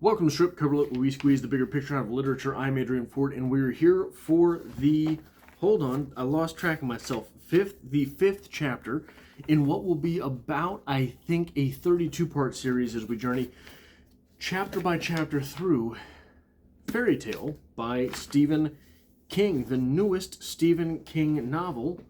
Welcome to Strip Cover Look, where we squeeze the bigger picture out of literature. I'm Adrian Ford, and we're here for the, hold on, I lost track of myself, the fifth chapter in what will be about, I think, a 32-part series as we journey chapter by chapter through Fairy Tale by Stephen King, the newest Stephen King novel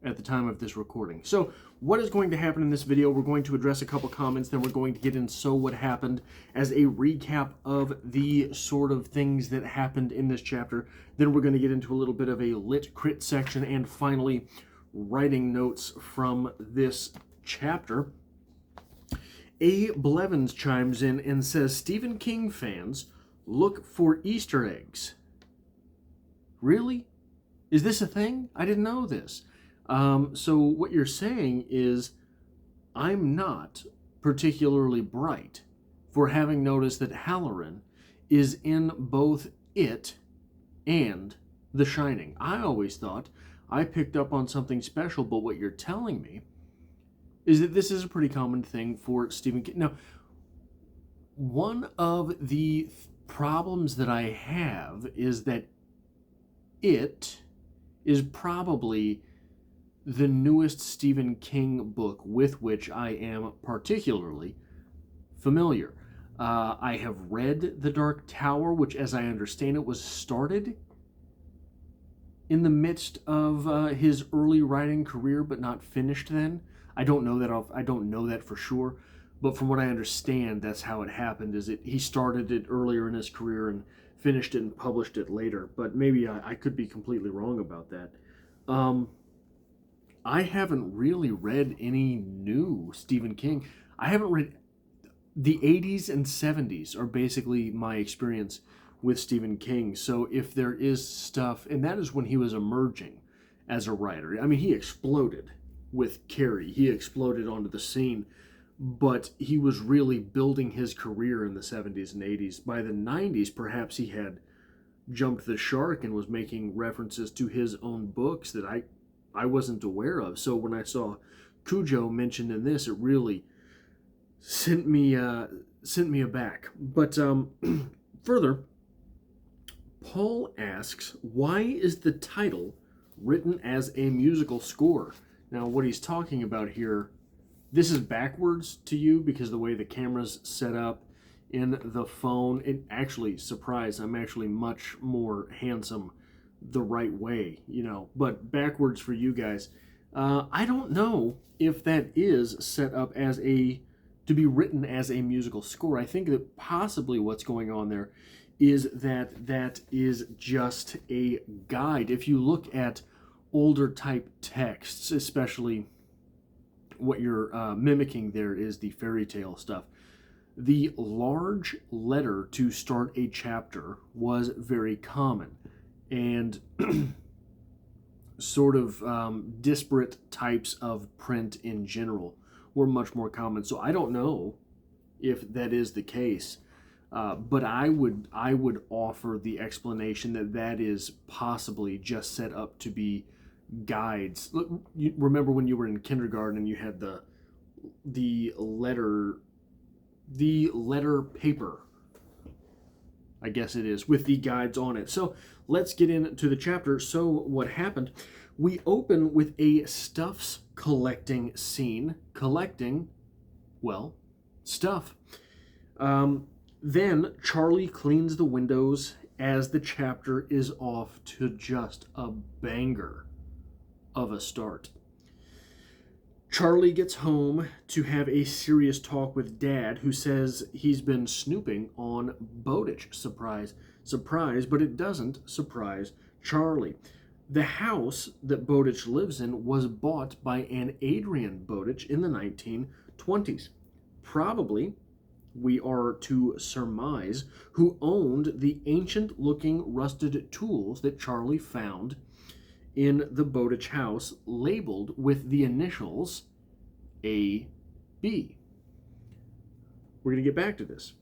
at the time of this recording. So what is going to happen in this video? We're going to address a couple comments, then we're going to get in So What Happened as a recap of the sort of things that happened in this chapter. Then we're going to get into a little bit of a lit crit section, and finally writing notes from this chapter. A. Blevins chimes in and says, Stephen King fans look for Easter eggs. Really? Is this a thing? I didn't know this. So what you're saying is I'm not particularly bright for having noticed that Halloran is in both It and The Shining. I always thought I picked up on something special, but what you're telling me is that this is a pretty common thing for Stephen King. Now, one of the problems that I have is that It is probably the newest Stephen King book with which I am particularly familiar. I have read The Dark Tower, which, as I understand it, was started in the midst of his early writing career, but not finished then. I don't know that for sure, but from what I understand, that's how it happened. He started it earlier in his career and finished it and published it later. But maybe I could be completely wrong about that. I haven't really read any new Stephen King. I haven't read... The 80s and 70s are basically my experience with Stephen King. So if there is stuff... And that is when he was emerging as a writer. I mean, he exploded with Carrie. He exploded onto the scene. But he was really building his career in the 70s and 80s. By the 90s, perhaps he had jumped the shark and was making references to his own books that I wasn't aware of. So when I saw Cujo mentioned in this, it really sent me aback. But further, Paul asks, why is the title written as a musical score? Now, what he's talking about here, this is backwards to you because the way the camera's set up in the phone, it actually, surprise, I'm actually much more handsome the right way, but backwards for you guys. I don't know if that is set up as to be written as a musical score. I think that possibly what's going on there is that is just a guide. If you look at older type texts, especially what you're mimicking there is the fairy tale stuff. The large letter to start a chapter was very common. And sort of disparate types of print in general were much more common. So I don't know if that is the case, but I would offer the explanation that is possibly just set up to be guides. Look, you remember when you were in kindergarten and you had the letter paper, I guess it is, with the guides on it. So let's get into the chapter. So what happened? We open with a stuffs collecting scene. Collecting, well, stuff. Then Charlie cleans the windows as the chapter is off to just a banger of a start. Charlie gets home to have a serious talk with Dad, who says he's been snooping on Bowditch. Surprise, surprise, but it doesn't surprise Charlie. The house that Bowditch lives in was bought by an Adrian Bowditch in the 1920s. Probably, we are to surmise, who owned the ancient-looking rusted tools that Charlie found in the Bowditch house, labeled with the initials A.B. We're going to get back to this.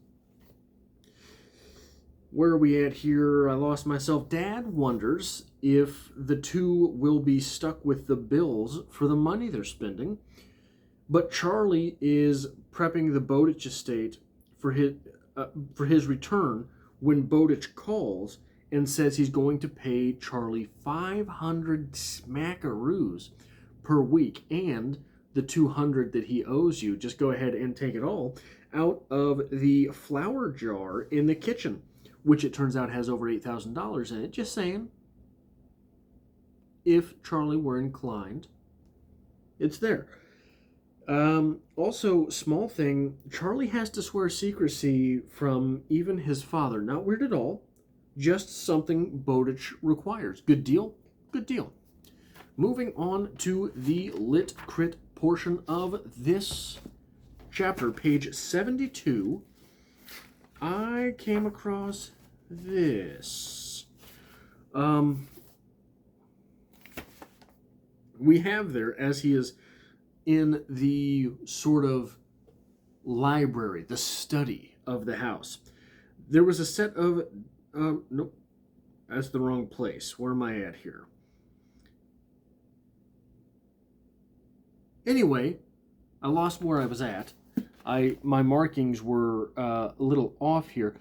Where are we at here? I lost myself. Dad wonders if the two will be stuck with the bills for the money they're spending, but Charlie is prepping the Bowditch estate for for his return when Bowditch calls and says he's going to pay Charlie 500 smackaroos per week, and the 200 that he owes you, just go ahead and take it all out of the flour jar in the kitchen, which it turns out has over $8,000 in it. Just saying. If Charlie were inclined, it's there. Also, small thing, Charlie has to swear secrecy from even his father. Not weird at all. Just something Bowditch requires. Good deal? Good deal. Moving on to the lit crit portion of this chapter, page 72, I came across this. We have there, as he is in the sort of library, the study of the house, there was a set of, nope, that's the wrong place. Where am I at here? Anyway, I lost where I was at. My markings were a little off here.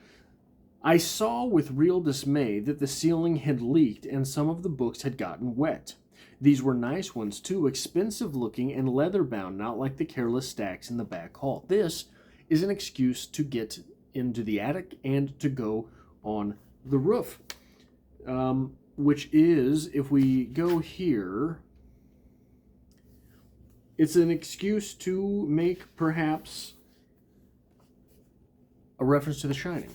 I saw with real dismay that the ceiling had leaked and some of the books had gotten wet. These were nice ones too, expensive looking and leather bound, not like the careless stacks in the back hall. This is an excuse to get into the attic and to go on the roof, which is, if we go here, it's an excuse to make perhaps a reference to The Shining.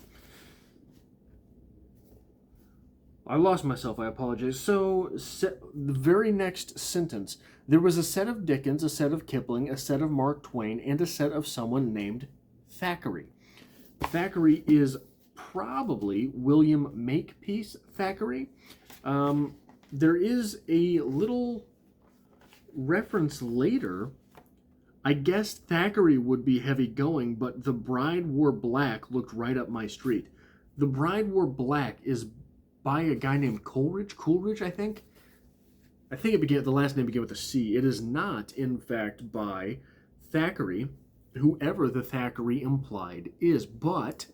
I lost myself, I apologize. So, the very next sentence. There was a set of Dickens, a set of Kipling, a set of Mark Twain, and a set of someone named Thackeray. Thackeray is probably William Makepeace Thackeray. There is a little reference later. I guess Thackeray would be heavy going, but The Bride Wore Black looked right up my street. The Bride Wore Black is by a guy named Coleridge, I think. I think the last name began with a C. It is not, in fact, by Thackeray, whoever the Thackeray implied is, but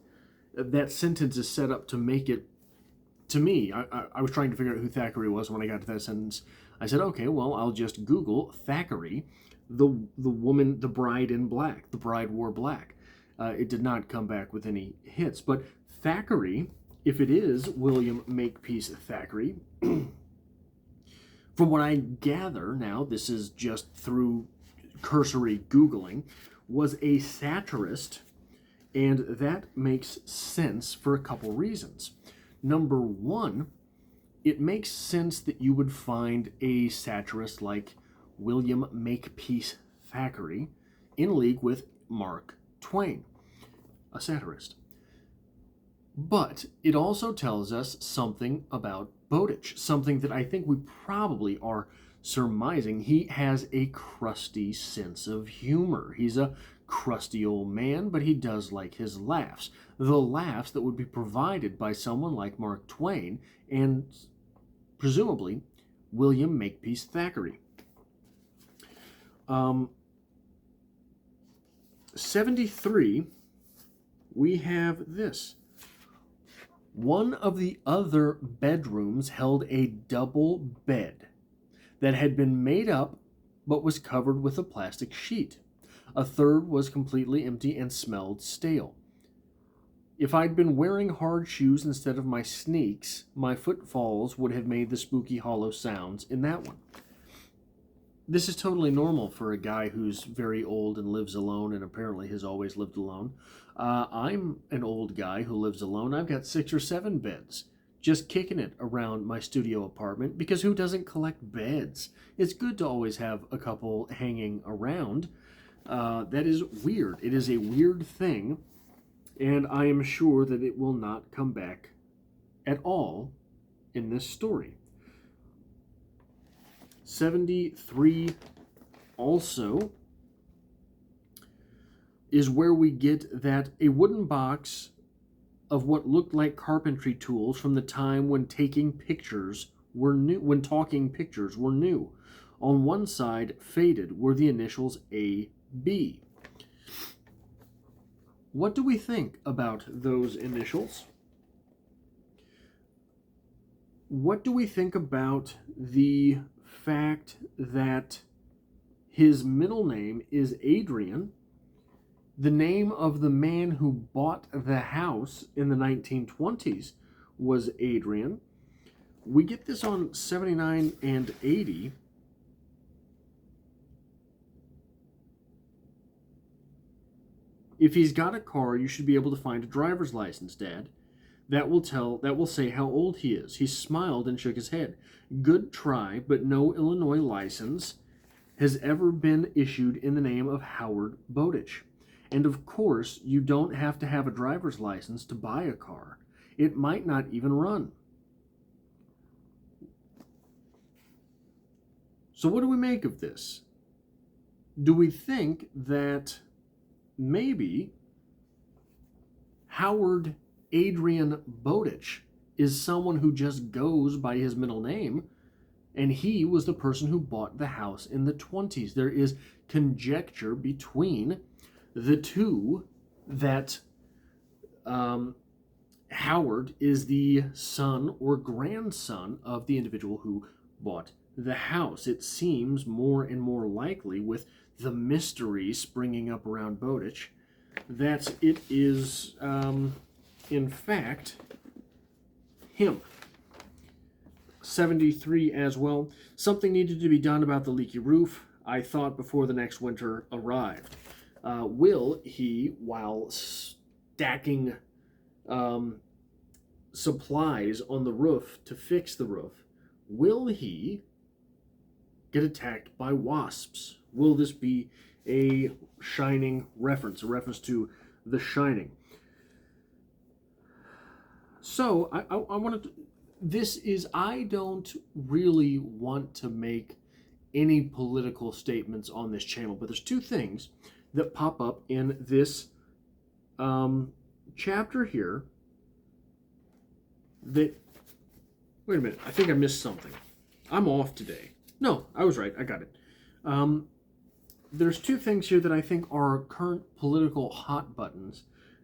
that sentence is set up to make it, to me, I was trying to figure out who Thackeray was when I got to that sentence. I said, okay, well, I'll just Google Thackeray, the woman, the bride in black, the bride wore black. It did not come back with any hits, but Thackeray, if it is William Makepeace Thackeray, from what I gather now, this is just through cursory Googling, was a satirist, and that makes sense for a couple reasons. Number one, it makes sense that you would find a satirist like William Makepeace Thackeray in league with Mark Twain, a satirist. But it also tells us something about Bowditch, something that I think we probably are surmising. He has a crusty sense of humor. He's a crusty old man, but he does like his laughs. The laughs that would be provided by someone like Mark Twain and presumably William Makepeace Thackeray. 73, we have this. One of the other bedrooms held a double bed that had been made up but was covered with a plastic sheet. A third was completely empty and smelled stale. If I'd been wearing hard shoes instead of my sneaks, my footfalls would have made the spooky hollow sounds in that one. This is totally normal for a guy who's very old and lives alone, and apparently has always lived alone. I'm an old guy who lives alone. I've got 6 or 7 beds, just kicking it around my studio apartment, because who doesn't collect beds? It's good to always have a couple hanging around. That is weird. It is a weird thing, and I am sure that it will not come back at all in this story. 73 also is where we get that a wooden box of what looked like carpentry tools from the time when taking pictures were new, when talking pictures were new. On one side, faded, were the initials A.B. What do we think about those initials? What do we think about the fact that his middle name is Adrian, the name of the man who bought the house in the 1920s was Adrian? We get this on 79 and 80. If he's got a car, you should be able to find a driver's license, Dad. That will say how old he is. He smiled and shook his head. Good try, but no Illinois license has ever been issued in the name of Howard Bowditch. And of course, you don't have to have a driver's license to buy a car. It might not even run. So what do we make of this? Do we think that maybe Howard Adrian Bowditch is someone who just goes by his middle name, and he was the person who bought the house in the 20s? There is conjecture between the two that Howard is the son or grandson of the individual who bought the house. It seems more and more likely, with the mystery springing up around Bowditch, that it is, in fact, him. 73 as well. Something needed to be done about the leaky roof, I thought, before the next winter arrived. Will he, while stacking supplies on the roof to fix the roof, will he get attacked by wasps? Will this be a Shining reference, a reference to The Shining? So I wanted to, I don't really want to make any political statements on this channel, but there's two things that pop up in this chapter here that, wait a minute, I think I missed something. I'm off today. No, I was right, I got it. There's two things here that I think are current political hot buttons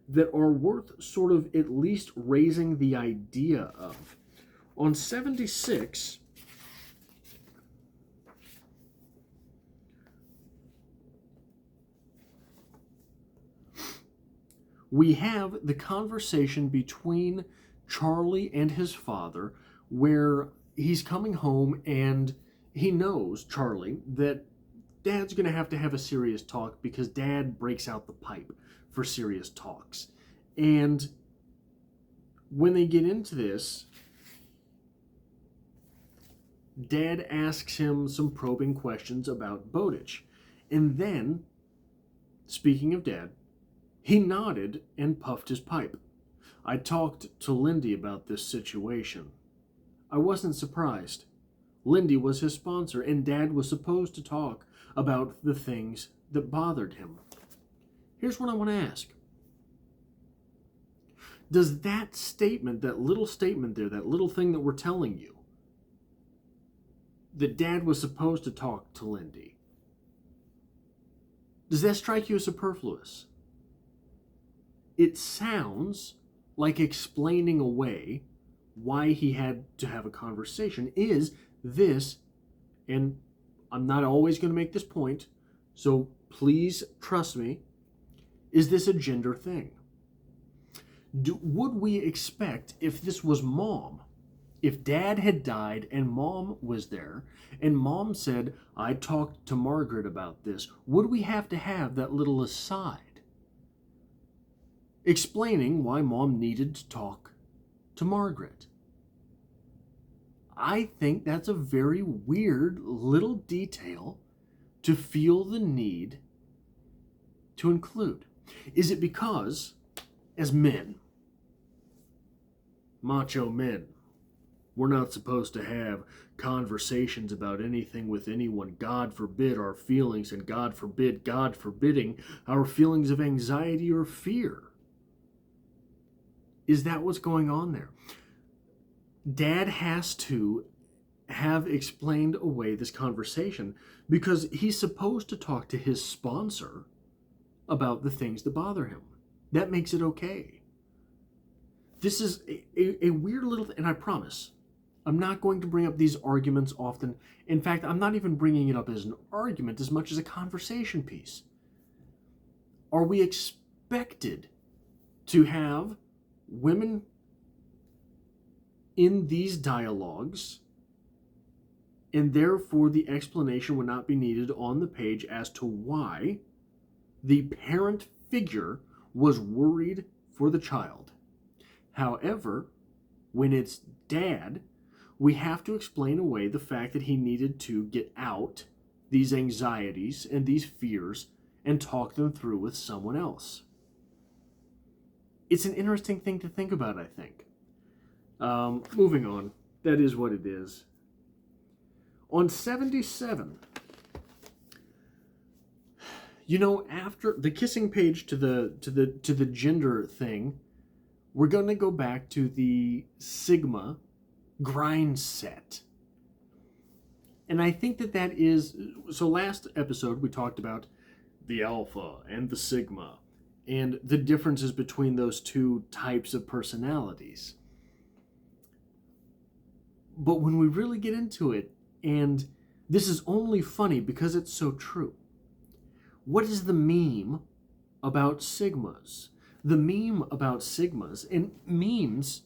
that are worth sort of at least raising the idea of. On 76, we have the conversation between Charlie and his father, where he's coming home and he knows, Charlie, that Dad's going to have a serious talk because Dad breaks out the pipe for serious talks. And when they get into this, Dad asks him some probing questions about Bowditch. And then, speaking of Dad, he nodded and puffed his pipe. I talked to Lindy about this situation. I wasn't surprised. Lindy was his sponsor, and Dad was supposed to talk about the things that bothered him. Here's what I want to ask. Does that statement, that little statement there, that little thing that we're telling you, that Dad was supposed to talk to Lindy, does that strike you as superfluous? It sounds like explaining away why he had to have a conversation. Is this, and I'm not always going to make this point, so please trust me, is this a gender thing? Would we expect, if this was Mom, if Dad had died and Mom was there, and Mom said, I talked to Margaret about this, would we have to have that little aside explaining why Mom needed to talk to Margaret? I think that's a very weird little detail to feel the need to include. Is it because, as men, macho men, we're not supposed to have conversations about anything with anyone? God forbid our feelings, and God forbidding our feelings of anxiety or fear. Is that what's going on there? Dad has to have explained away this conversation because he's supposed to talk to his sponsor about the things that bother him. that makes it okay. This is a weird little and I promise, I'm not going to bring up these arguments often. In fact, I'm not even bringing it up as an argument as much as a conversation piece. Are we expected to have women in these dialogues, and therefore the explanation would not be needed on the page as to why the parent figure was worried for the child? However, when it's dad, we have to explain away the fact that he needed to get out these anxieties and these fears and talk them through with someone else. It's an interesting thing to think about, I think. Moving on. That is what it is. On 77, after the kissing page to the gender thing, we're going to go back to the Sigma grind set. And I think that is... So last episode, we talked about the Alpha and the Sigma and the differences between those two types of personalities. But when we really get into it, and this is only funny because it's so true, what is the meme about Sigmas? The meme about Sigmas, and memes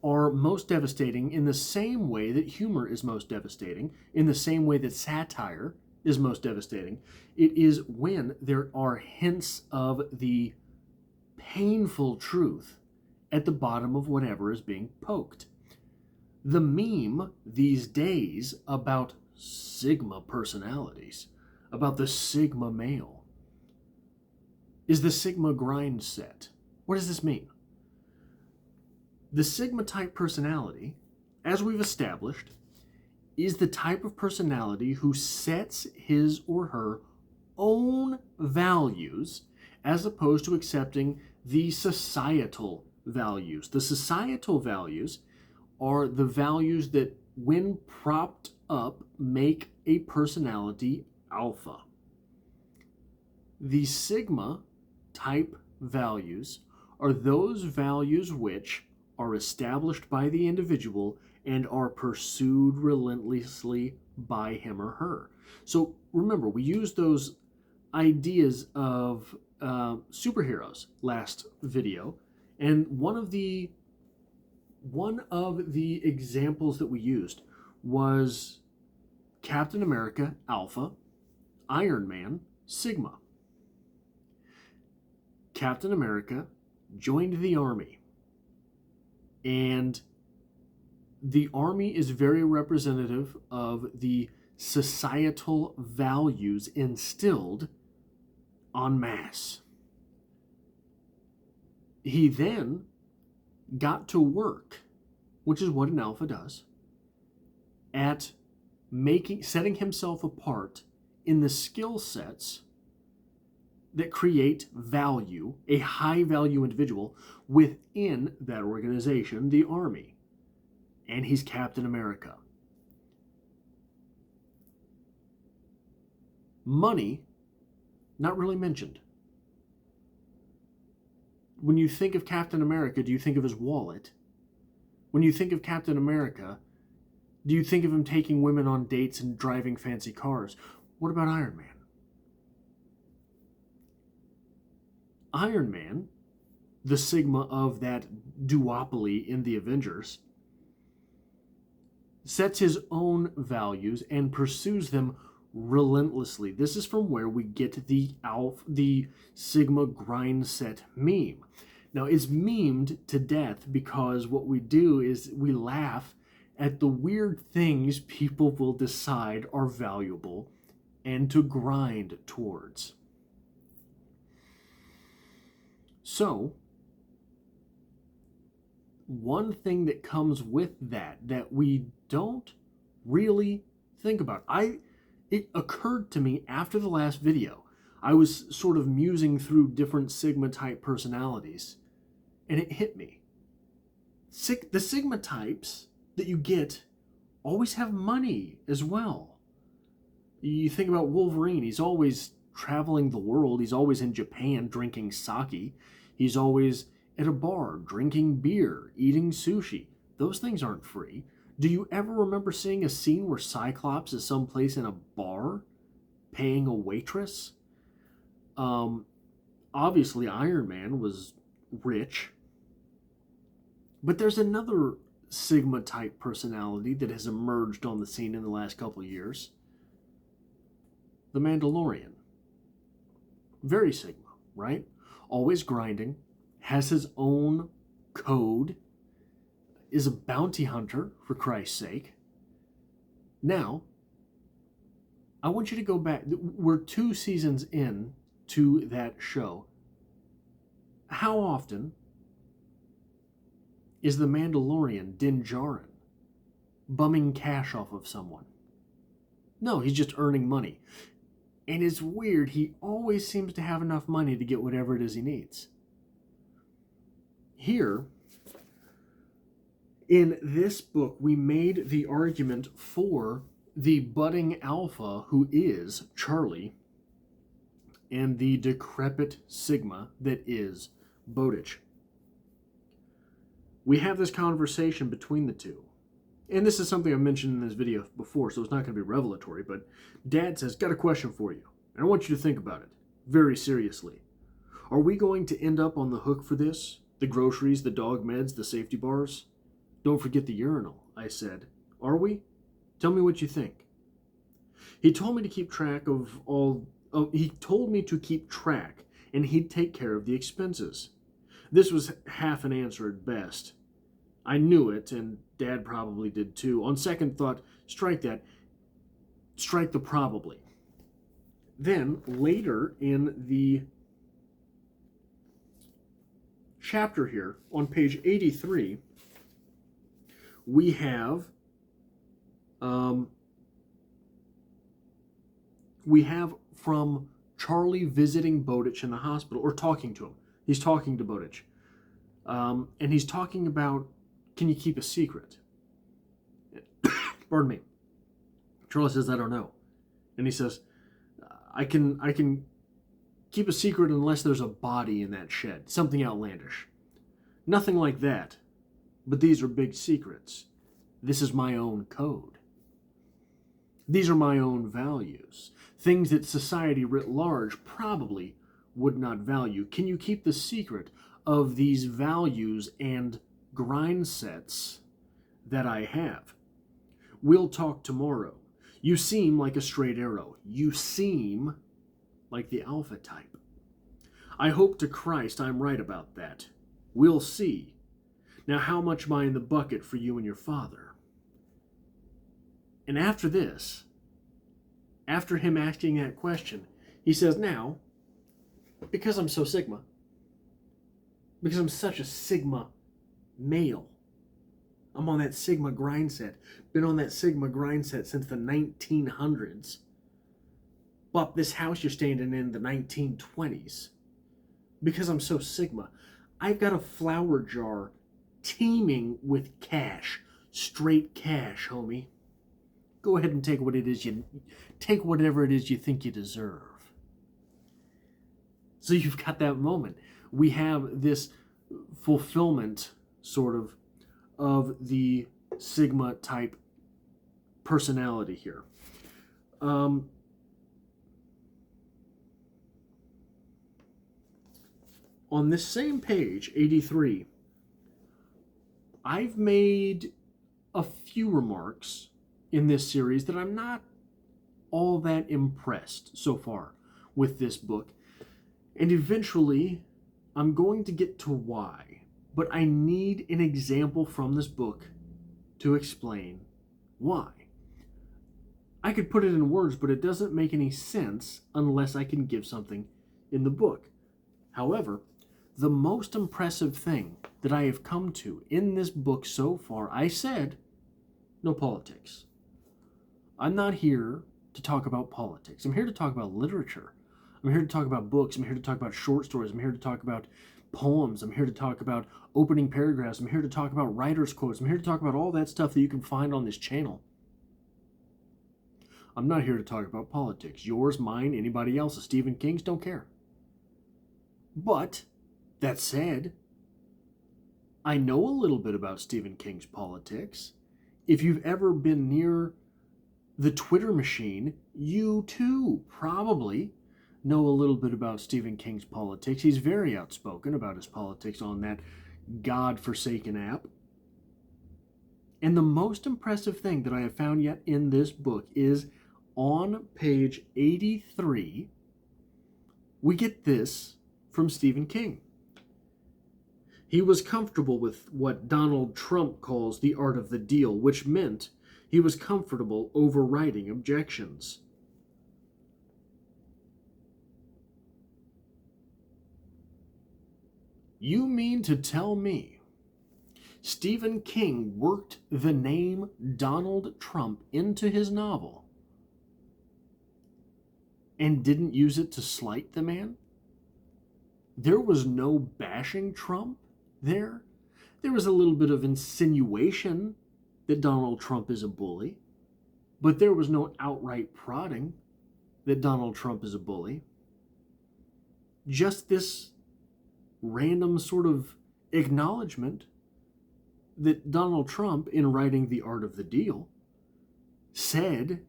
are most devastating in the same way that humor is most devastating, in the same way that satire is most devastating. It is when there are hints of the painful truth at the bottom of whatever is being poked. The meme these days about Sigma personalities, about the Sigma male, is the Sigma grind set. What does this mean? The Sigma type personality, as we've established, is the type of personality who sets his or her own values as opposed to accepting the societal values. The societal values are the values that, when propped up, make a personality alpha. The Sigma type values are those values which are established by the individual and are pursued relentlessly by him or her. So remember, we used those ideas of superheroes last video, and one of the examples that we used was Captain America, Alpha, Iron Man, Sigma. Captain America joined the army, and the army is very representative of the societal values instilled en masse. He then got to work, which is what an alpha does, at setting himself apart in the skill sets that create value, a high value individual within that organization, the army. And he's Captain America. Money, not really mentioned. When you think of Captain America, do you think of his wallet? When you think of Captain America, do you think of him taking women on dates and driving fancy cars? What about Iron Man? Iron Man, the Sigma of that duopoly in the Avengers, sets his own values and pursues them relentlessly. This is from where we get the Sigma grind set meme. Now, it's memed to death because what we do is we laugh at the weird things people will decide are valuable and to grind towards. So, one thing that comes with that we don't really think about. It occurred to me after the last video. I was sort of musing through different Sigma type personalities, and it hit me. The Sigma types that you get always have money as well. You think about Wolverine, he's always traveling the world, he's always in Japan drinking sake. He's always at a bar, drinking beer, eating sushi. Those things aren't free. Do you ever remember seeing a scene where Cyclops is someplace in a bar paying a waitress? Obviously, Iron Man was rich. But there's another Sigma type personality that has emerged on the scene in the last couple of years. The Mandalorian. Very Sigma, right? Always grinding, has his own code, is a bounty hunter, for Christ's sake. Now, I want you to go back. We're 2 seasons in to that show. How often is the Mandalorian Din Djarin bumming cash off of someone? No, he's just earning money. And it's weird, he always seems to have enough money to get whatever it is he needs. Here, in this book, we made the argument for the budding alpha who is Charlie and the decrepit Sigma that is Bowditch. We have this conversation between the two. And this is something I mentioned in this video before, so it's not going to be revelatory, but Dad says, got a question for you, and I want you to think about it very seriously. Are we going to end up on the hook for this? The groceries, the dog meds, the safety bars? Don't forget the urinal, I said. Are we? Tell me what you think. He told me to keep track of all... he told me to keep track, and he'd take care of the expenses. This was half an answer at best. I knew it, and Dad probably did too. On second thought, strike that. Strike the probably. Then, later in the chapter here, on page 83, we have from Charlie visiting Bowditch in the hospital, or talking to him. He's talking to Bowditch. And he's talking about, can you keep a secret? Pardon me. Charlie says, I don't know. And he says, I can keep a secret unless there's a body in that shed. Something outlandish. Nothing like that. But these are big secrets. This is my own code. These are my own values. Things that society writ large probably would not value. Can you keep the secret of these values and grind sets that I have? We'll talk tomorrow. You seem like a straight arrow. You seem like the alpha type. I hope to Christ I'm right about that. We'll see. Now how much am I in the bucket for you and your father? And after this, after him asking that question, he says, now, because I'm so Sigma, because I'm such a Sigma male, I'm on that Sigma grind set. Been on that Sigma grind set since the 1900s. Bought this house you're standing in the 1920s. Because I'm so Sigma, I've got a flour jar teeming with cash. Straight cash, homie. Go ahead and take what it is take whatever it is you think you deserve. So you've got that moment. We have this fulfillment, sort of the Sigma type personality here. On this same page, 83, I've made a few remarks in this series that I'm not all that impressed so far with this book. And eventually, I'm going to get to why. But I need an example from this book to explain why. I could put it in words, but it doesn't make any sense unless I can give something in the book. However, the most impressive thing that I have come to in this book so far, I said, no politics. I'm not here to talk about politics. I'm here to talk about literature. I'm here to talk about books. I'm here to talk about short stories. I'm here to talk about poems. I'm here to talk about opening paragraphs. I'm here to talk about writer's quotes. I'm here to talk about all that stuff that you can find on this channel. I'm not here to talk about politics. Yours, mine, anybody else's, Stephen King's, don't care. But That said, I know a little bit about Stephen King's politics. If you've ever been near the Twitter machine, you too probably know a little bit about Stephen King's politics. He's very outspoken about his politics on that God-forsaken app. And the most impressive thing that I have found yet in this book is on page 83, we get this from Stephen King. He was comfortable with what Donald Trump calls the art of the deal, which meant he was comfortable overriding objections. You mean to tell me Stephen King worked the name Donald Trump into his novel and didn't use it to slight the man? There was no bashing Trump there. There was a little bit of insinuation that Donald Trump is a bully, but there was no outright prodding that Donald Trump is a bully. Just this random sort of acknowledgement that Donald Trump, in writing The Art of the Deal, said,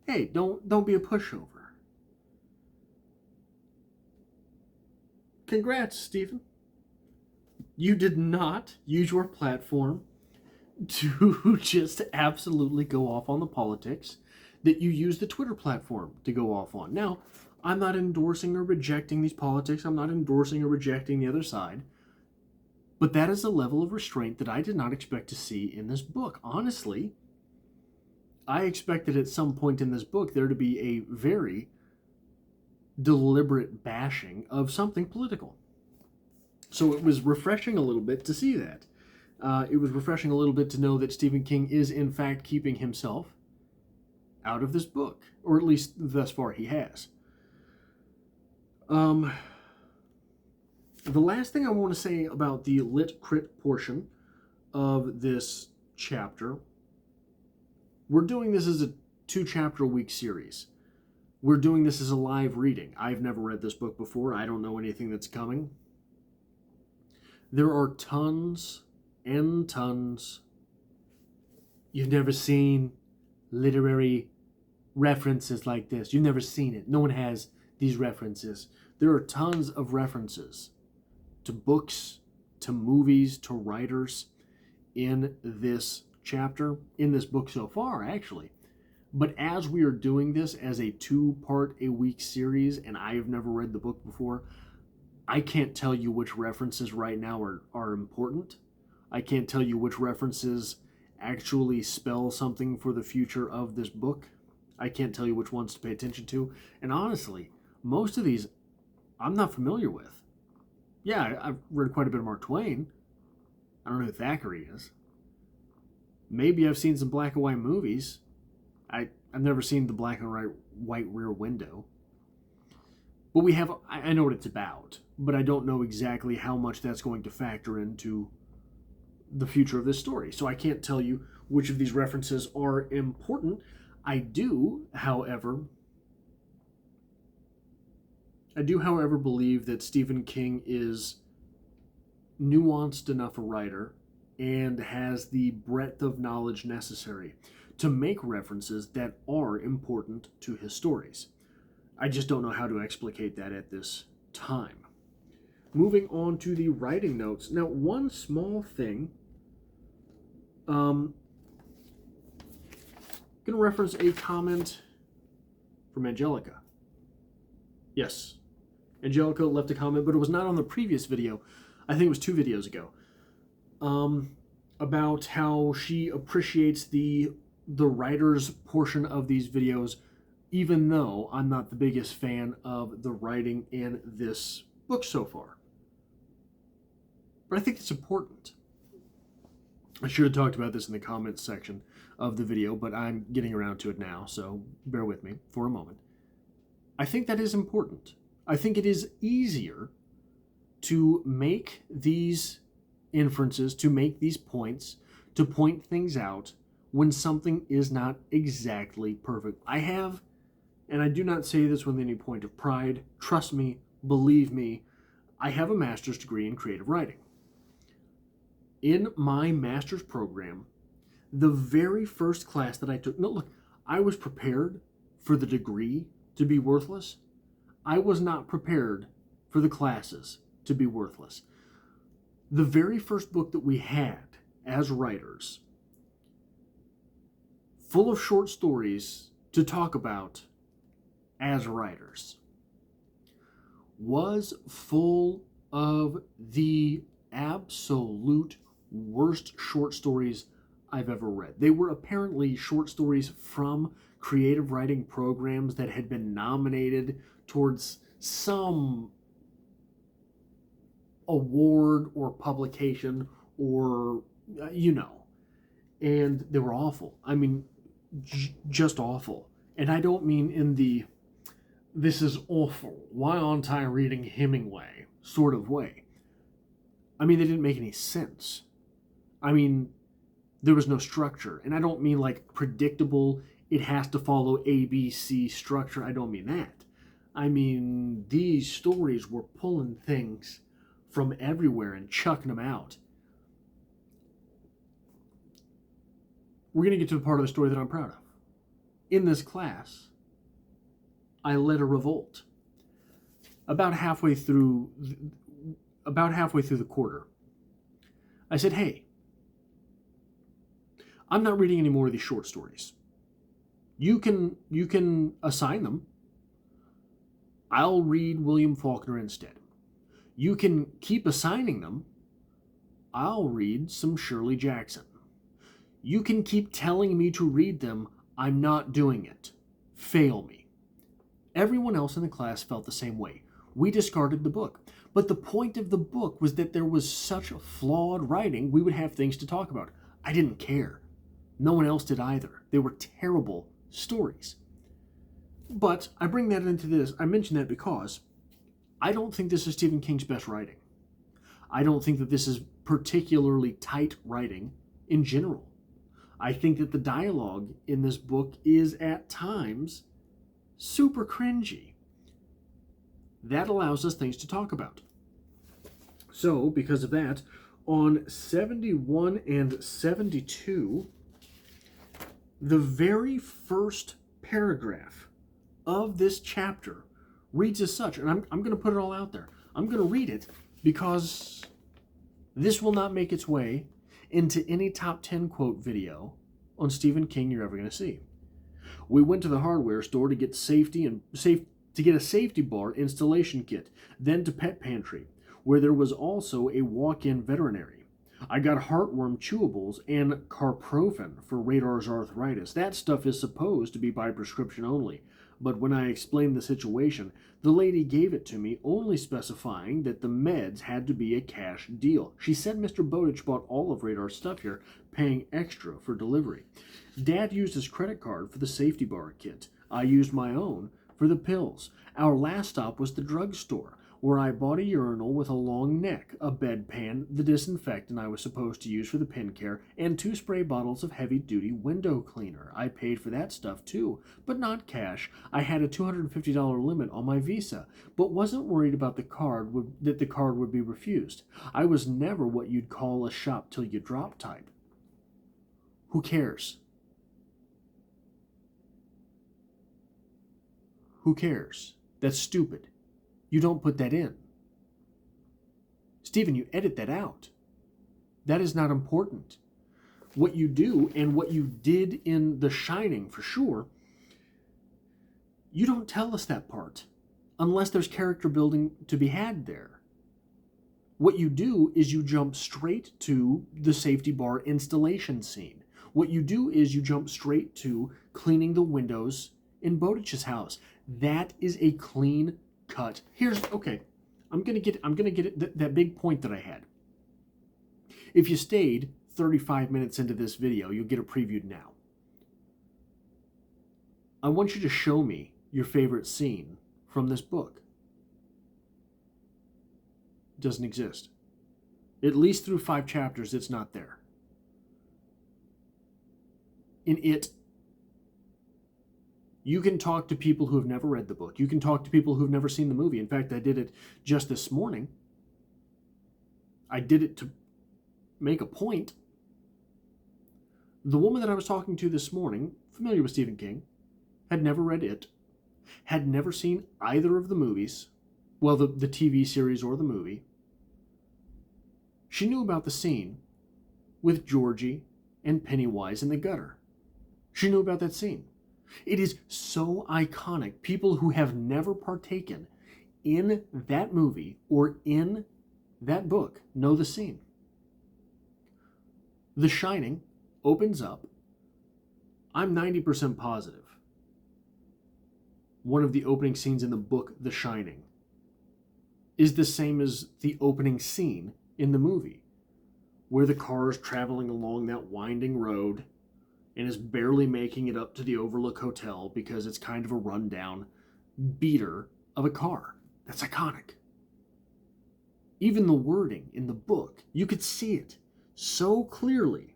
hey, don't be a pushover. Congrats, Stephen. You did not use your platform to just absolutely go off on the politics that you used the Twitter platform to go off on. Now, I'm not endorsing or rejecting these politics. I'm not endorsing or rejecting the other side. But that is a level of restraint that I did not expect to see in this book. Honestly, I expected at some point in this book there to be a very deliberate bashing of something political. So it was refreshing a little bit to see that. It was refreshing a little bit to know that Stephen King is in fact keeping himself out of this book, or at least thus far he has. The last thing I want to say about the Lit Crit portion of this chapter, we're doing this as a 2-chapter-a-week series. We're doing this as a live reading. I've never read this book before. I don't know anything that's coming. There are tons and tons. You've never seen literary references like this. You've never seen it. No one has these references. There are tons of references to books, to movies, to writers in this chapter, in this book so far, actually. But as we are doing this as a 2-part-a-week series, and I have never read the book before, I can't tell you which references right now are important. I can't tell you which references actually spell something for the future of this book. I can't tell you which ones to pay attention to. And honestly, most of these I'm not familiar with. Yeah, I've read quite a bit of Mark Twain. I don't know who Thackeray is. Maybe I've seen some black and white movies. I've never seen the black and white Rear Window. But I know what it's about, but I don't know exactly how much that's going to factor into the future of this story. So I can't tell you which of these references are important. I do, however, believe that Stephen King is nuanced enough a writer and has the breadth of knowledge necessary to make references that are important to his stories. I just don't know how to explicate that at this time. Moving on to the writing notes. Now, one small thing. Going to reference a comment from Angelica. Yes, Angelica left a comment, but it was not on the previous video. I think it was 2 videos ago. About how she appreciates the writer's portion of these videos, even though I'm not the biggest fan of the writing in this book so far. But I think it's important. I should have talked about this in the comments section of the video, but I'm getting around to it now, so bear with me for a moment. I think that is important. I think it is easier to make these inferences, to make these points, to point things out when something is not exactly perfect. I have, and I do not say this with any point of pride, trust me, believe me, I have a master's degree in creative writing. In my master's program, the very first class that I took, no, look, I was prepared for the degree to be worthless. I was not prepared for the classes to be worthless. The very first book that we had as writers, full of short stories to talk about as writers, was full of the absolute worst short stories I've ever read. They were apparently short stories from creative writing programs that had been nominated towards some award or publication or, and they were awful. I mean, just awful. And I don't mean in the this is awful, why aren't I reading Hemingway sort of way. I mean, they didn't make any sense. I mean, there was no structure. And I don't mean like predictable, it has to follow ABC structure. I don't mean that. I mean, these stories were pulling things from everywhere and chucking them out. We're going to get to the part of the story that I'm proud of. In this class, I led a revolt. About halfway through the quarter, I said, hey, I'm not reading any more of these short stories. You can assign them. I'll read William Faulkner instead. You can keep assigning them. I'll read some Shirley Jackson. You can keep telling me to read them. I'm not doing it. Fail me. Everyone else in the class felt the same way. We discarded the book. But the point of the book was that there was such flawed writing, we would have things to talk about. I didn't care. No one else did either. They were terrible stories. But I bring that into this. I mention that because I don't think this is Stephen King's best writing. I don't think that this is particularly tight writing in general. I think that the dialogue in this book is at times super cringy. That allows us things to talk about. So, because of that, on 71 and 72, the very first paragraph of this chapter reads as such, and I'm going to put it all out there. I'm going to read it because this will not make its way into any top 10 quote video on Stephen King you're ever going to see. We went to the hardware store to get a safety bar installation kit, then to Pet Pantry, where there was also a walk-in veterinary. I got heartworm chewables and carprofen for Radar's arthritis. That stuff is supposed to be by prescription only, but when I explained the situation, the lady gave it to me, only specifying that the meds had to be a cash deal. She said Mr. Bowditch bought all of Radar's stuff here, paying extra for delivery. Dad used his credit card for the safety bar kit. I used my own for the pills. Our last stop was the drugstore, where I bought a urinal with a long neck, a bedpan, the disinfectant I was supposed to use for the pen care, and 2 spray bottles of heavy-duty window cleaner. I paid for that stuff too, but not cash. I had a $250 limit on my Visa, but wasn't worried about that the card would be refused. I was never what you'd call a shop-till-you-drop type. Who cares? Who cares? That's stupid. You don't put that in. Stephen, you edit that out. That is not important. What you do, and what you did in The Shining for sure, you don't tell us that part unless there's character building to be had there. What you do is you jump straight to the safety bar installation scene. What you do is you jump straight to cleaning the windows in Bowditch's house. That is a clean cut. I'm gonna get it, that big point that I had. If you stayed 35 minutes into this video, you'll get it previewed now. I want you to show me your favorite scene from this book. It doesn't exist. At least through 5 chapters, it's not there. In it, you can talk to people who have never read the book. You can talk to people who have never seen the movie. In fact, I did it just this morning I did it to make a point. The woman that I was talking to this morning, familiar with Stephen King, had never read it, had never seen either of the movies, well, the TV series or the movie. She knew about the scene with Georgie and Pennywise in the gutter. She knew about that scene. It is so iconic. People who have never partaken in that movie or in that book know the scene. The Shining opens up. I'm 90% positive one of the opening scenes in the book The Shining is the same as the opening scene in the movie, where the car is traveling along that winding road and is barely making it up to the Overlook Hotel because it's kind of a rundown beater of a car. That's iconic. Even the wording in the book, you could see it so clearly.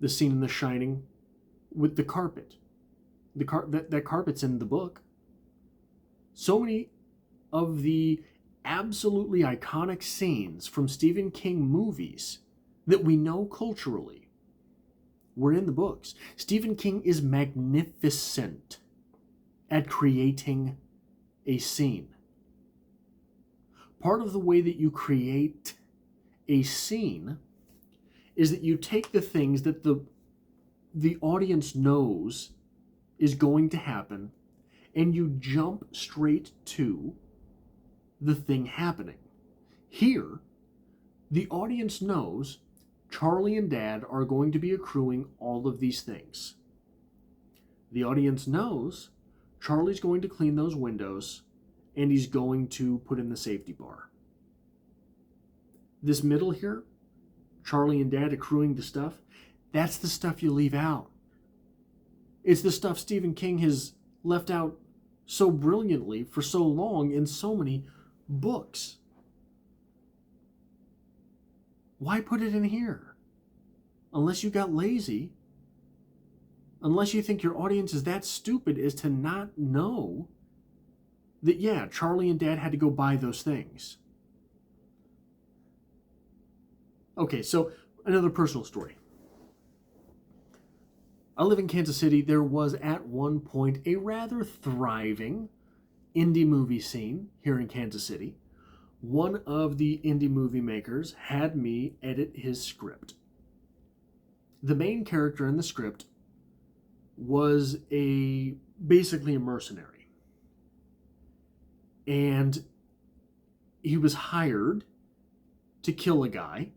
The scene in The Shining with the carpet. That carpet's in the book. So many of the absolutely iconic scenes from Stephen King movies that we know culturally were in the books. Stephen King is magnificent at creating a scene. Part of the way that you create a scene is that you take the things that the audience knows is going to happen and you jump straight to the thing happening. Here, the audience knows Charlie and Dad are going to be accruing all of these things. The audience knows Charlie's going to clean those windows and he's going to put in the safety bar. This middle here, Charlie and Dad accruing the stuff, that's the stuff you leave out. It's the stuff Stephen King has left out so brilliantly for so long in so many books. Why put it in here? Unless you got lazy. Unless you think your audience is that stupid as to not know that, yeah, Charlie and Dad had to go buy those things. Okay, so another personal story. I live in Kansas City. There was at one point a rather thriving indie movie scene here in Kansas City. One of the indie movie makers had me edit his script. The main character in the script was basically a mercenary. And he was hired to kill a guy.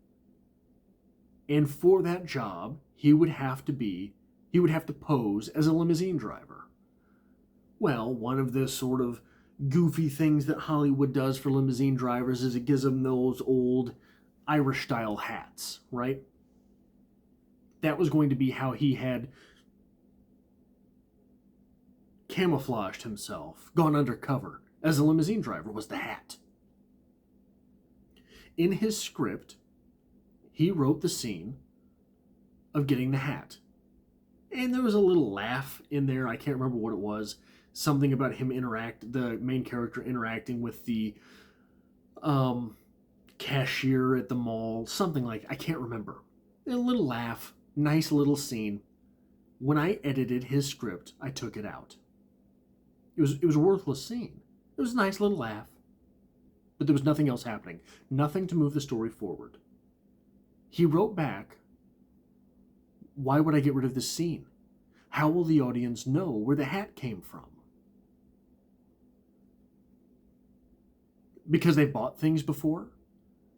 And for that job, he would have to pose as a limousine driver. Well, one of the sort of goofy things that Hollywood does for limousine drivers is it gives them those old Irish-style hats, right? That was going to be how he had camouflaged himself, gone undercover as a limousine driver, was the hat. In his script, he wrote the scene of getting the hat. And there was a little laugh in there. I can't remember what it was. Something about him the main character interacting with the cashier at the mall. Something like, I can't remember. A little laugh. Nice little scene. When I edited his script, I took it out. It was a worthless scene. It was a nice little laugh. But there was nothing else happening. Nothing to move the story forward. He wrote back, why would I get rid of this scene? How will the audience know where the hat came from? Because they bought things before?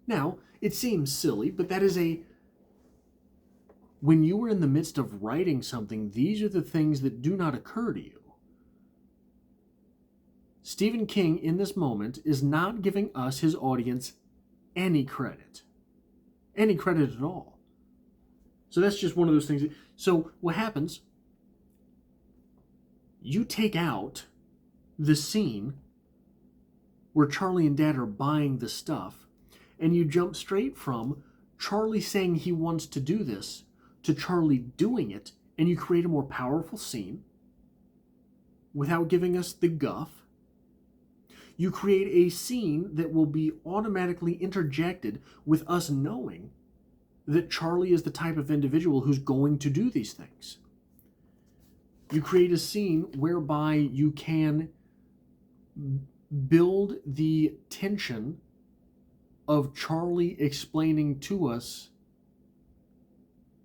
Now, it seems silly, but that is when you were in the midst of writing something, these are the things that do not occur to you. Stephen King, in this moment, is not giving us, his audience, any credit. Any credit at all. So that's just one of those things. So what happens, you take out the scene where Charlie and Dad are buying the stuff, and you jump straight from Charlie saying he wants to do this to Charlie doing it, and you create a more powerful scene without giving us the guff. You create a scene that will be automatically interjected with us knowing that Charlie is the type of individual who's going to do these things. You create a scene whereby you can build the tension of Charlie explaining to us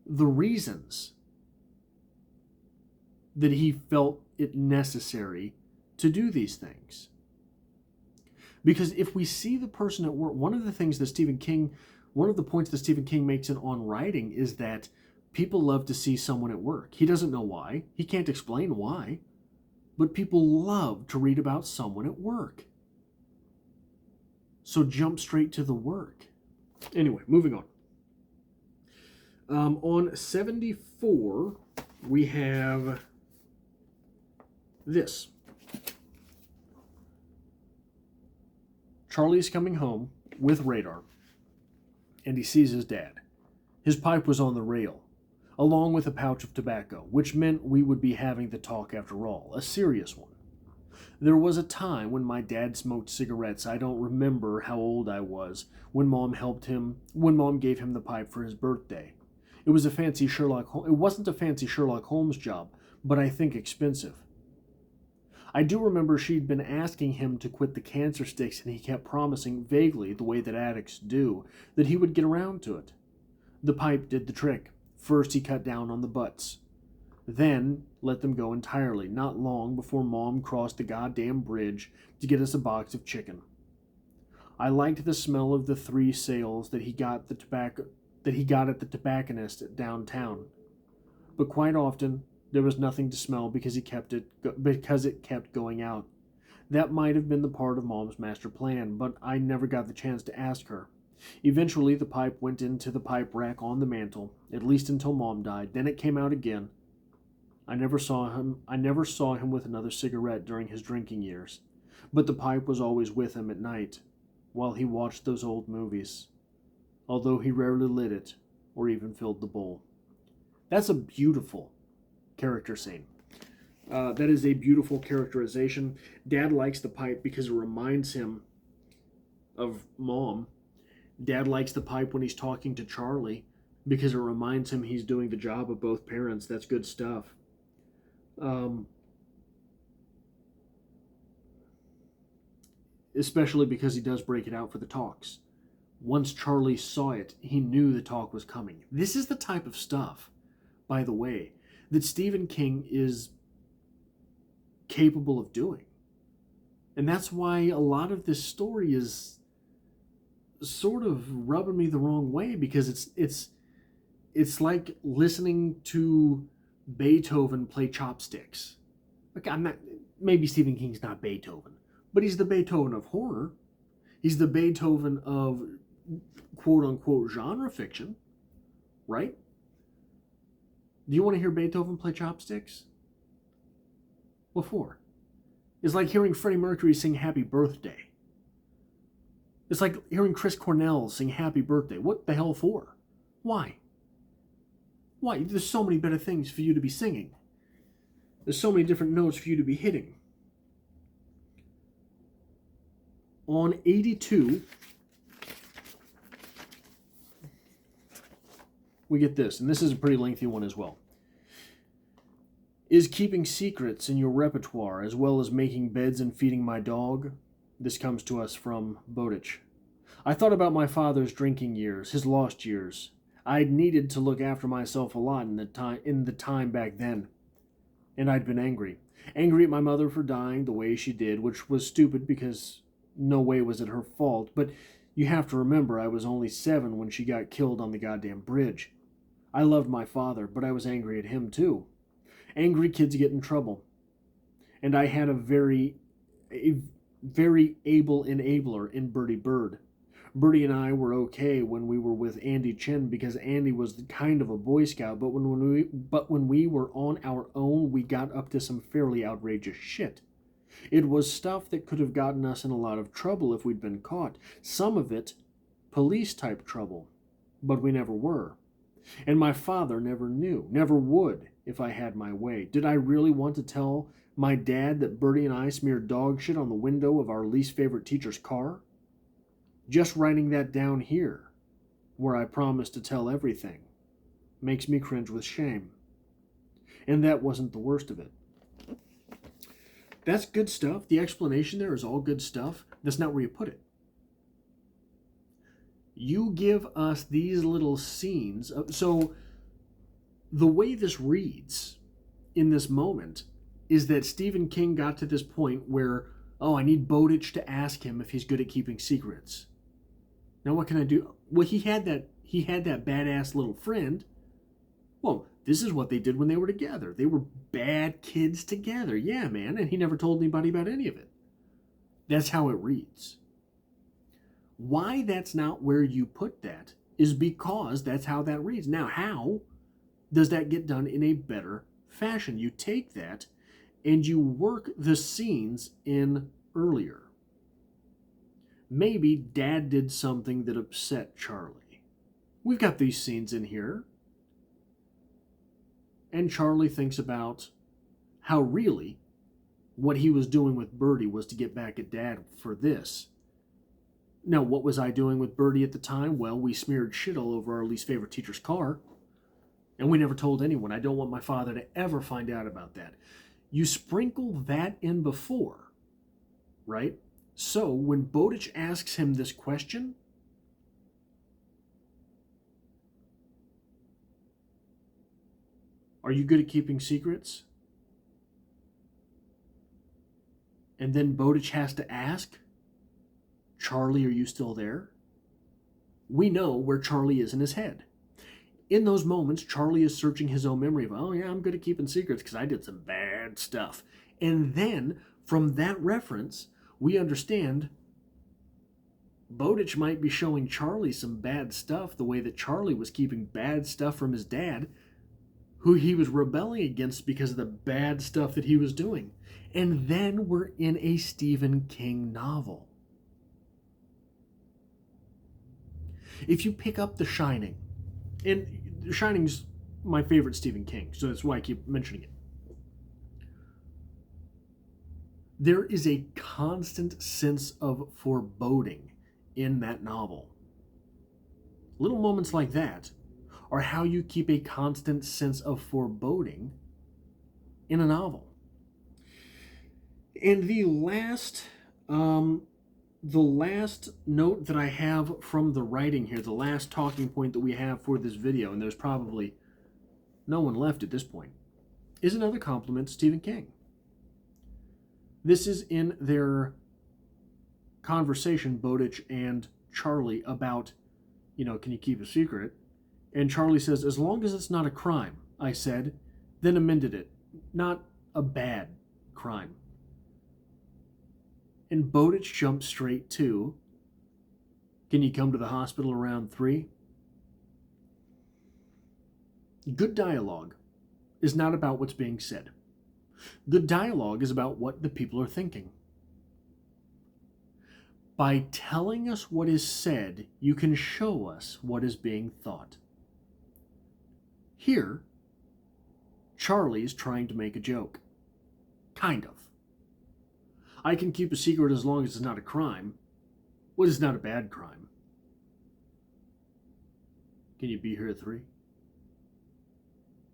the reasons that he felt it necessary to do these things. Because if we see the person at work, one of the points that Stephen King makes it on writing is that people love to see someone at work. He doesn't know why. He can't explain why. But people love to read about someone at work. So jump straight to the work. Anyway, moving on. On 74, we have this. Charlie's coming home with radar, and he sees his dad. His pipe was on the rail, along with a pouch of tobacco, which meant we would be having the talk after all, a serious one. There was a time when my dad smoked cigarettes. I don't remember how old I was when Mom gave him the pipe for his birthday. It wasn't a fancy Sherlock Holmes job, but I think expensive. I do remember she'd been asking him to quit the cancer sticks, and he kept promising vaguely, the way that addicts do, that he would get around to it. The pipe did the trick. First he cut down on the butts, then let them go entirely, not long before Mom crossed the goddamn bridge to get us a box of chicken. I liked the smell of the 3 sales that he got at the tobacconist downtown. But quite often there was nothing to smell because it kept going out. That might have been the part of Mom's master plan, but I never got the chance to ask her. Eventually the pipe went into the pipe rack on the mantel, at least until Mom died. Then it came out again. I never saw him with another cigarette during his drinking years, but the pipe was always with him at night while he watched those old movies, although he rarely lit it or even filled the bowl. That's a beautiful character scene. That is a beautiful characterization. Dad likes the pipe because it reminds him of Mom. Dad likes the pipe when he's talking to Charlie because it reminds him he's doing the job of both parents. That's good stuff. Especially because he does break it out for the talks. Once Charlie saw it, he knew the talk was coming. This is the type of stuff, by the way, that Stephen King is capable of doing. And that's why a lot of this story is sort of rubbing me the wrong way, because it's like listening to Beethoven play chopsticks. Like, maybe Stephen King's not Beethoven, but he's the Beethoven of horror. He's the Beethoven of quote-unquote genre fiction, right? Do you want to hear Beethoven play chopsticks? What for? It's like hearing Freddie Mercury sing Happy Birthday. It's like hearing Chris Cornell sing Happy Birthday. What the hell for? Why? Why? There's so many better things for you to be singing. There's so many different notes for you to be hitting. On 82, we get this, and this is a pretty lengthy one as well. Is keeping secrets in your repertoire as well as making beds and feeding my dog? This comes to us from Bowditch. I thought about my father's drinking years, his lost years. I'd needed to look after myself a lot in the time back then. And I'd been angry. Angry at my mother for dying the way she did, which was stupid because no way was it her fault. But you have to remember I was only 7 when she got killed on the goddamn bridge. I loved my father, but I was angry at him too. Angry kids get in trouble. And I had a very able enabler in Bertie Bird. Bertie and I were okay when we were with Andy Chin because Andy was kind of a Boy Scout, but when we were on our own, we got up to some fairly outrageous shit. It was stuff that could have gotten us in a lot of trouble if we'd been caught. Some of it, police-type trouble, but we never were. And my father never knew, never would, if I had my way. Did I really want to tell My dad that Bertie and I smeared dog shit on the window of our least favorite teacher's car? Just writing that down here, where I promised to tell everything, makes me cringe with shame. And that wasn't the worst of it. That's good stuff. The explanation there is all good stuff. That's not where you put it. You give us these little scenes. So the way this reads in this moment is that Stephen King got to this point where, I need Bowditch to ask him if he's good at keeping secrets. Now what can I do? Well, he had that badass little friend. Well, this is what they did when they were together. They were bad kids together. Yeah, man. And he never told anybody about any of it. That's how it reads. Why that's not where you put that is because that's how that reads. Now, how does that get done in a better fashion? You take that and you work the scenes in earlier. Maybe Dad did something that upset Charlie. We've got these scenes in here. And Charlie thinks about how really what he was doing with Bertie was to get back at Dad for this. Now, what was I doing with Bertie at the time? Well, we smeared shit all over our least favorite teacher's car. And we never told anyone. I don't want my father to ever find out about that. You sprinkle that in before, right? So when Bowditch asks him this question, are you good at keeping secrets? And then Bowditch has to ask, Charlie, are you still there? We know where Charlie is in his head. In those moments, Charlie is searching his own memory of, I'm good at keeping secrets because I did some bad stuff. And then, from that reference, we understand Bowditch might be showing Charlie some bad stuff the way that Charlie was keeping bad stuff from his dad, who he was rebelling against because of the bad stuff that he was doing. And then we're in a Stephen King novel. If you pick up The Shining, and The Shining's my favorite Stephen King, so that's why I keep mentioning it. There is a constant sense of foreboding in that novel. Little moments like that are how you keep a constant sense of foreboding in a novel. And the last note that I have from the writing here, the last talking point that we have for this video, and there's probably no one left at this point, is another compliment to Stephen King. This is in their conversation, Bowditch and Charlie, about, can you keep a secret? And Charlie says, as long as it's not a crime, I said, then amended it. Not a bad crime. And Bowditch jumps straight to, can you come to the hospital around 3? Good dialogue is not about what's being said. Good dialogue is about what the people are thinking. By telling us what is said, you can show us what is being thought. Here, Charlie is trying to make a joke. Kind of. I can keep a secret as long as it's not a crime. What is not a bad crime? Can you be here at 3?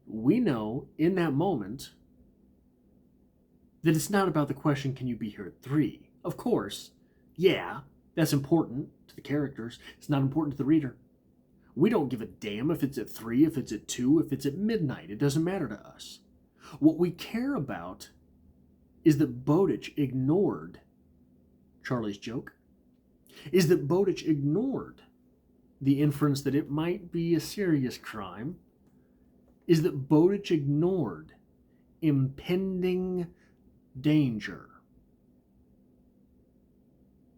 We know in that moment that it's not about the question, can you be here at 3? Of course, yeah, that's important to the characters. It's not important to the reader. We don't give a damn if it's at 3, if it's at 2, if it's at midnight. It doesn't matter to us. What we care about is that Bowditch ignored Charlie's joke, is that Bowditch ignored the inference that it might be a serious crime, is that Bowditch ignored impending danger.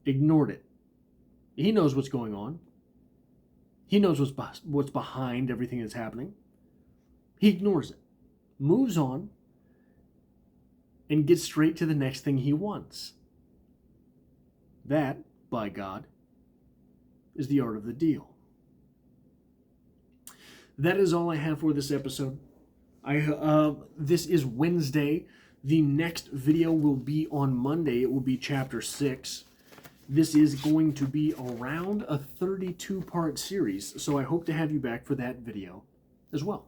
Ignored it. He knows what's going on. He knows what's behind everything that's happening. He ignores it, moves on, and gets straight to the next thing he wants. That, by God, is the art of the deal. That is all I have for this episode. This is Wednesday, The next video will be on Monday. It will be chapter 6. This is going to be around a 32-part series, so I hope to have you back for that video as well.